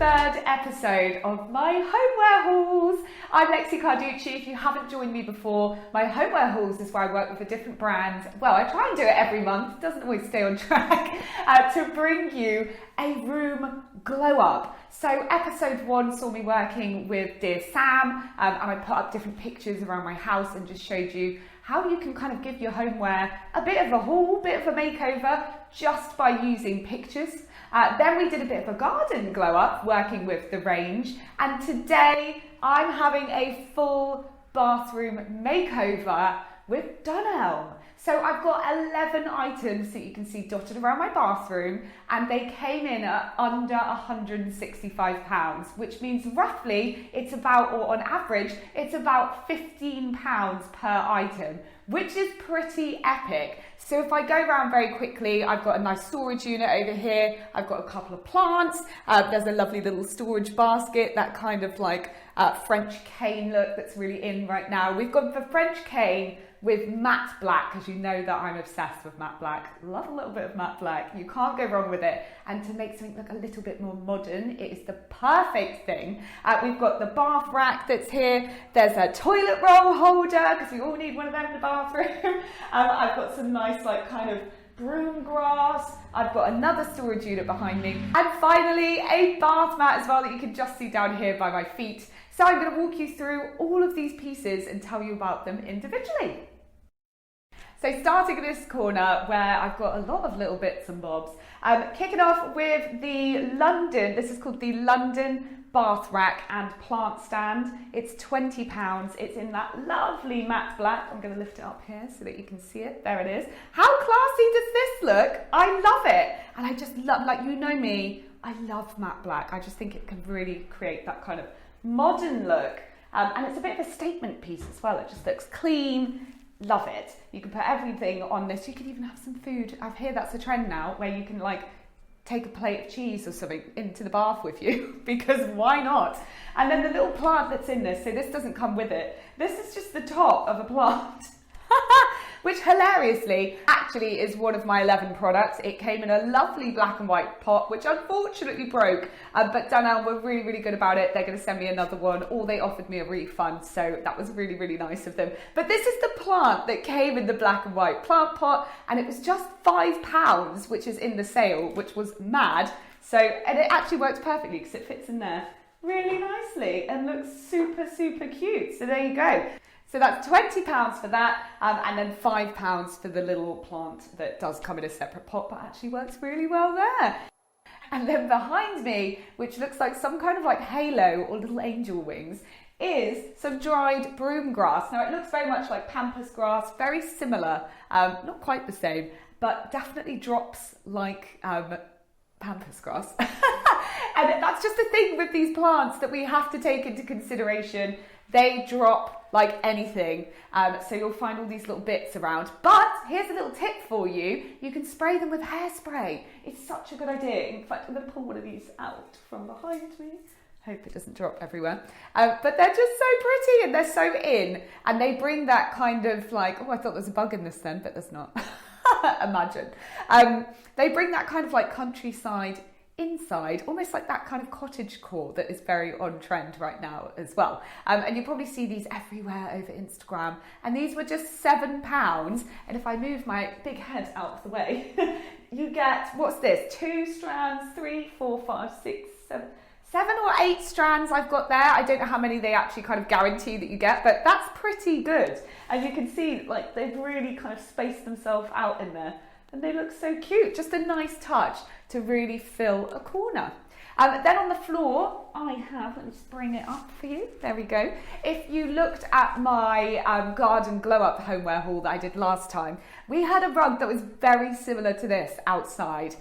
third episode of my Homeware Hauls. I'm Lexi Carducci. If you haven't joined me before, my Homeware Hauls is where I work with a different brand. Well, I try and do it every month, doesn't always stay on track, to bring you a room glow up. So episode 1 saw me working with dear Sam, and I put up different pictures around my house and just showed you how you can kind of give your homeware a bit of a haul, bit of a makeover, just by using pictures. Then we did a bit of a garden glow up working with the range, and today I'm having a full bathroom makeover with Dunelm. So I've got 11 items that you can see dotted around my bathroom, and they came in at under £165, which means roughly it's about, or on average, it's about £15 per item, which is pretty epic. So if I go around very quickly, I've got a nice storage unit over here. I've got a couple of plants. There's a lovely little storage basket, that kind of like French cane look that's really in right now. We've got the French cane with matte black, because you know that I'm obsessed with matte black. Love a little bit of matte black. You can't go wrong with it. And to make something look a little bit more modern, it is the perfect thing. We've got the bath rack that's here. There's a toilet roll holder, because we all need one of them in the bathroom. I've got some nice like kind of broom grass. I've got another storage unit behind me. And finally, a bath mat as well that you can just see down here by my feet. So I'm going to walk you through all of these pieces and tell you about them individually. So starting in this corner where I've got a lot of little bits and bobs, kicking off with the London, this is called the London bath rack and plant stand. It's £20. It's in that lovely matte black. I'm going to lift it up here so that you can see it. There it is. How classy does this look? I love it. And I just love, like, you know me, I love matte black. I just think it can really create that kind of modern look. And it's a bit of a statement piece as well. It just looks clean. Love it. You can put everything on this. You can even have some food. I hear that's a trend now where you can like take a plate of cheese or something into the bath with you, because why not? And then the little plant that's in this, so this doesn't come with it. This is just the top of a plant. Which hilariously actually is one of my 11 products. It came in a lovely black and white pot, which unfortunately broke, but Dunelm were really, really good about it. They're going to send me another one, or they offered me a refund, so that was really, really nice of them. But this is the plant that came in the black and white plant pot, and it was just £5, which is in the sale, which was mad. So, and it actually works perfectly because it fits in there really nicely and looks super, super cute. So there you go. So that's £20 for that, and then £5 for the little plant that does come in a separate pot, but actually works really well there. And then behind me, which looks like some kind of like halo or little angel wings, is some dried broom grass. Now it looks very much like pampas grass, very similar, not quite the same, but definitely drops like pampas grass. And that's just the thing with these plants that we have to take into consideration. They drop like anything, so you'll find all these little bits around. But here's a little tip for you. You can spray them with hairspray. It's such a good idea. In fact, I'm going to pull one of these out from behind me. Hope it doesn't drop everywhere. But they're just so pretty and they're so in. And they bring that kind of like, oh, I thought there was a bug in this then, but there's not. Imagine. They bring that kind of like countryside inside, almost like that kind of cottage core that is very on trend right now as well. And you probably see these everywhere over Instagram. And these were just £7. And if I move my big head out of the way, you get, what's this? 2 strands, 3, 4, 5, 6, 7 or 8 strands I've got there. I don't know how many they actually kind of guarantee that you get, but that's pretty good. And you can see like they've really kind of spaced themselves out in there. And they look so cute, just a nice touch to really fill a corner. Then on the floor, I have, let me just bring it up for you, there we go. If you looked at my garden glow up homeware haul that I did last time, we had a rug that was very similar to this outside.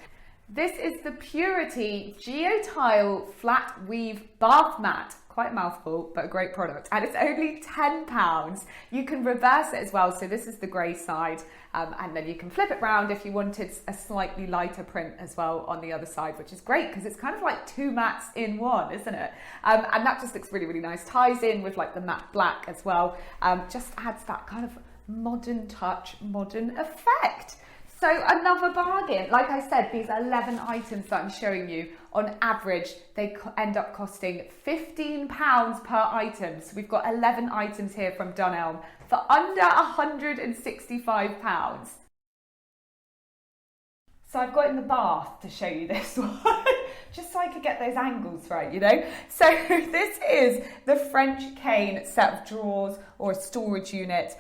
This is the Purity Geotile Flat Weave Bath Mat. Quite a mouthful, but a great product. And it's only £10. You can reverse it as well. So this is the grey side. And then you can flip it round if you wanted a slightly lighter print as well on the other side, which is great because it's kind of like 2 mats in one, isn't it? And that just looks really, really nice. Ties in with like the matte black as well. Just adds that kind of modern touch, modern effect. So another bargain. Like I said, these 11 items that I'm showing you, on average, they end up costing £15 per item. So we've got 11 items here from Dunelm for under £165. So I've got in the bath to show you this one, just so I could get those angles right, you know? So this is the French cane set of drawers or a storage unit,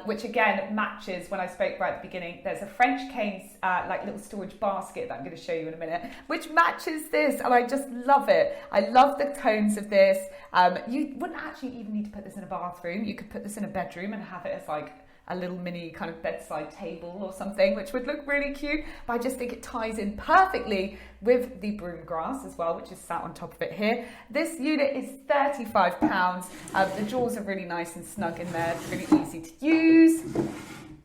which again matches, when I spoke right at the beginning, there's a French cane like little storage basket that I'm going to show you in a minute, which matches this, and I just love it. I love the tones of this. You wouldn't actually even need to put this in a bathroom. You could put this in a bedroom and have it as like a little mini kind of bedside table or something, which would look really cute. But I just think it ties in perfectly with the Broom Grass as well, which is sat on top of it here. This unit is £35. The drawers are really nice and snug in there. It's really easy to use.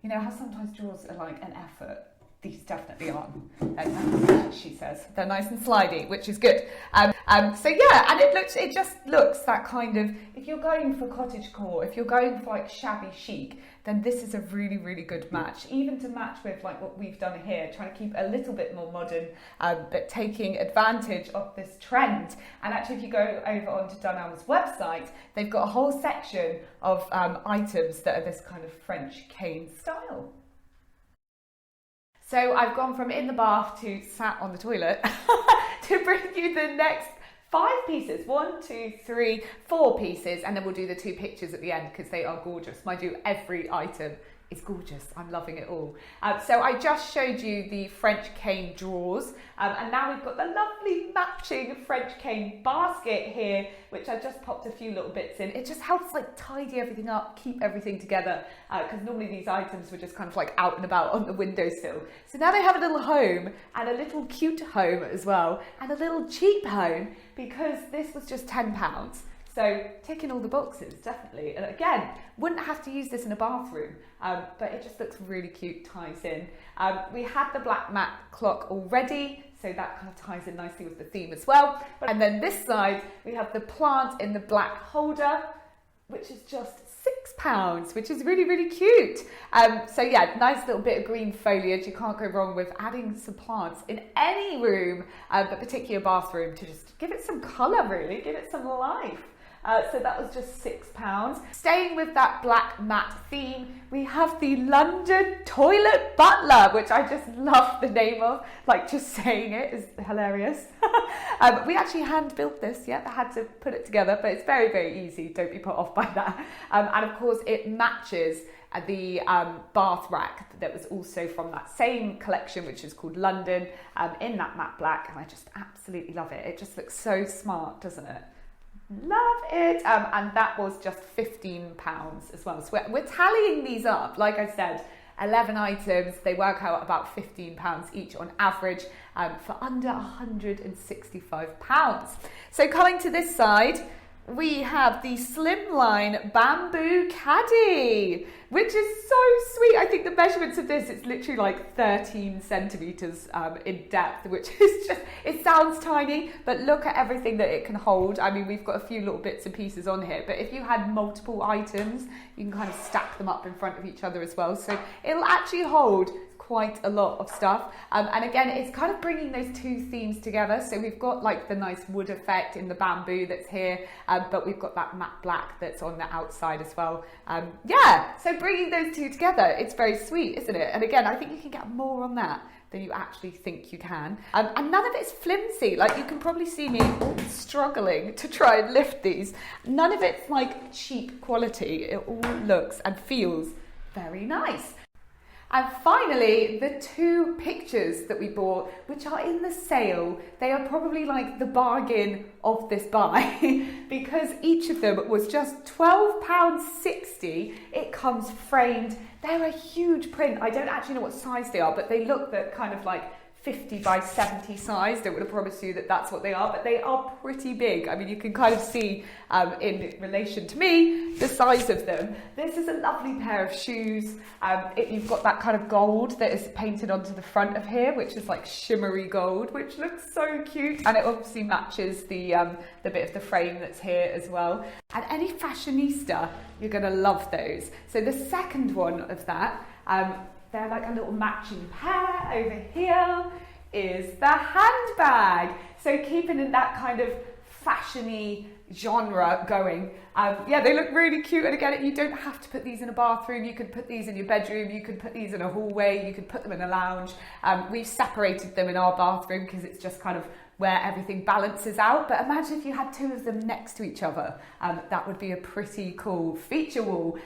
You know how sometimes drawers are like an effort? These definitely aren't. She says they're nice and slidey, which is good. So yeah, and it just looks that kind of, if you're going for cottagecore, if you're going for like shabby chic, then this is a really, really good match. Even to match with like what we've done here, trying to keep a little bit more modern, but taking advantage of this trend. And actually, if you go over onto Dunelm's website, they've got a whole section of items that are this kind of French cane style. So I've gone from in the bath to sat on the toilet to bring you the next 5 pieces. 1, 2, 3, 4 pieces, and then we'll do the 2 pictures at the end because they are gorgeous. Mind you, every item is gorgeous. I'm loving it all. So I just showed you the French cane drawers, and now we've got the lovely matching French cane basket here, which I just popped a few little bits in. It just helps like tidy everything up, keep everything together, because normally these items were just kind of like out and about on the windowsill. So now they have a little home, and a little cute home as well, and a little cheap home, because this was just £10. So ticking all the boxes, definitely. And again, wouldn't have to use this in a bathroom, but it just looks really cute, ties in. We had the black matte clock already, so that kind of ties in nicely with the theme as well. And then this side, we have the plant in the black holder, which is just £6, which is really, really cute. So yeah, nice little bit of green foliage. You can't go wrong with adding some plants in any room, but particularly a bathroom, to just give it some colour, really, give it some life. So that was just £6. Staying with that black matte theme, we have the London Toilet Butler, which I just love the name of. Like, just saying it is hilarious. We actually hand built this, yeah, I had to put it together, but it's very, very easy. Don't be put off by that. And of course, it matches the bath rack that was also from that same collection, which is called London, in that matte black. And I just absolutely love it. It just looks so smart, doesn't it? Love it. And that was just £15 as well. So we're tallying these up. Like I said, 11 items, they work out about £15 each on average, for under £165. So coming to this side, we have the Slimline Bamboo Caddy, which is so sweet. I think the measurements of this, it's literally like 13 centimetres in depth, which is just, it sounds tiny, but look at everything that it can hold. I mean, we've got a few little bits and pieces on here, but if you had multiple items, you can kind of stack them up in front of each other as well. So it'll actually hold quite a lot of stuff, and again, it's kind of bringing those 2 themes together. So we've got like the nice wood effect in the bamboo that's here, but we've got that matte black that's on the outside as well. Yeah, so bringing those 2 together, it's very sweet, isn't it? And again, I think you can get more on that than you actually think you can, and none of it's flimsy. Like, you can probably see me struggling to try and lift these. None of it's like cheap quality. It all looks and feels very nice. And finally, the 2 pictures that we bought, which are in the sale, they are probably like the bargain of this buy because each of them was just £12.60. It comes framed. They're a huge print. I don't actually know what size they are, but they look that kind of like 50 by 70 size. Don't want to promise you that that's what they are, but they are pretty big. I mean, you can kind of see in relation to me the size of them. This is a lovely pair of shoes. You've got that kind of gold that is painted onto the front of here, which is like shimmery gold, which looks so cute, and it obviously matches the bit of the frame that's here as well. And any fashionista, you're gonna love those. So the second one of that, they're like a little matching pair. Over here is the handbag. So keeping in that kind of fashiony genre going. Yeah, they look really cute, and again, you don't have to put these in a bathroom. You could put these in your bedroom, you could put these in a hallway, you could put them in a lounge. We've separated them in our bathroom because it's just kind of where everything balances out. But imagine if you had two of them next to each other. That would be a pretty cool feature wall.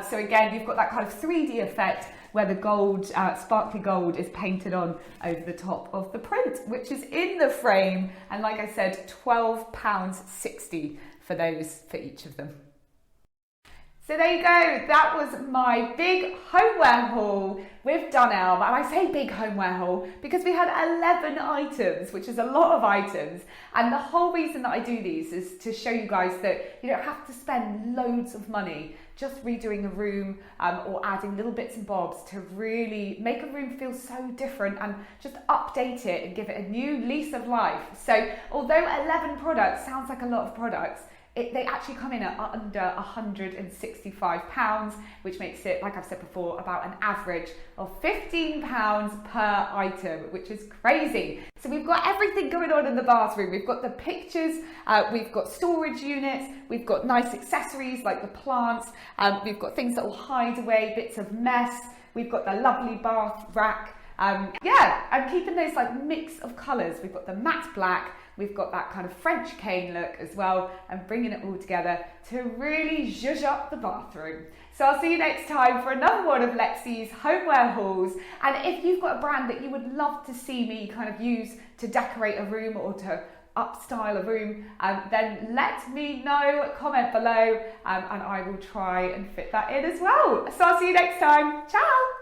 So again, you've got that kind of 3D effect where the gold, sparkly gold, is painted on over the top of the print, which is in the frame. And like I said, £12.60 for those, for each of them. So there you go, that was my big homeware haul with Dunelm. And I say big homeware haul because we had 11 items, which is a lot of items. And the whole reason that I do these is to show you guys that you don't have to spend loads of money just redoing a room or adding little bits and bobs to really make a room feel so different and just update it and give it a new lease of life. So although 11 products sounds like a lot of products, they actually come in at under £165, which makes it, like I've said before, about an average of £15 per item, which is crazy. So we've got everything going on in the bathroom. We've got the pictures, we've got storage units, we've got nice accessories like the plants, we've got things that will hide away bits of mess, we've got the lovely bath rack. Yeah, I'm keeping those like mix of colours. We've got the matte black, we've got that kind of French cane look as well, and bringing it all together to really zhuzh up the bathroom. So I'll see you next time for another one of Lexi's homeware hauls. And if you've got a brand that you would love to see me kind of use to decorate a room or to upstyle a room, then let me know, comment below, and I will try and fit that in as well. So I'll see you next time. Ciao!